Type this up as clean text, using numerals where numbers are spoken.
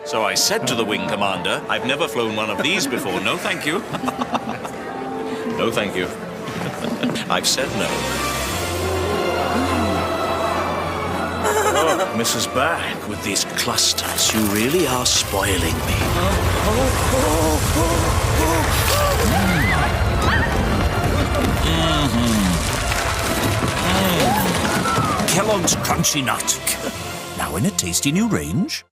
So I said to the wing commander, I've never flown one of these before. No, thank you. No, thank you. I've said no. Oh, Mrs. Bagg, with these clusters, you really are spoiling me. Kellogg's Crunchy Nut. Now in a tasty new range.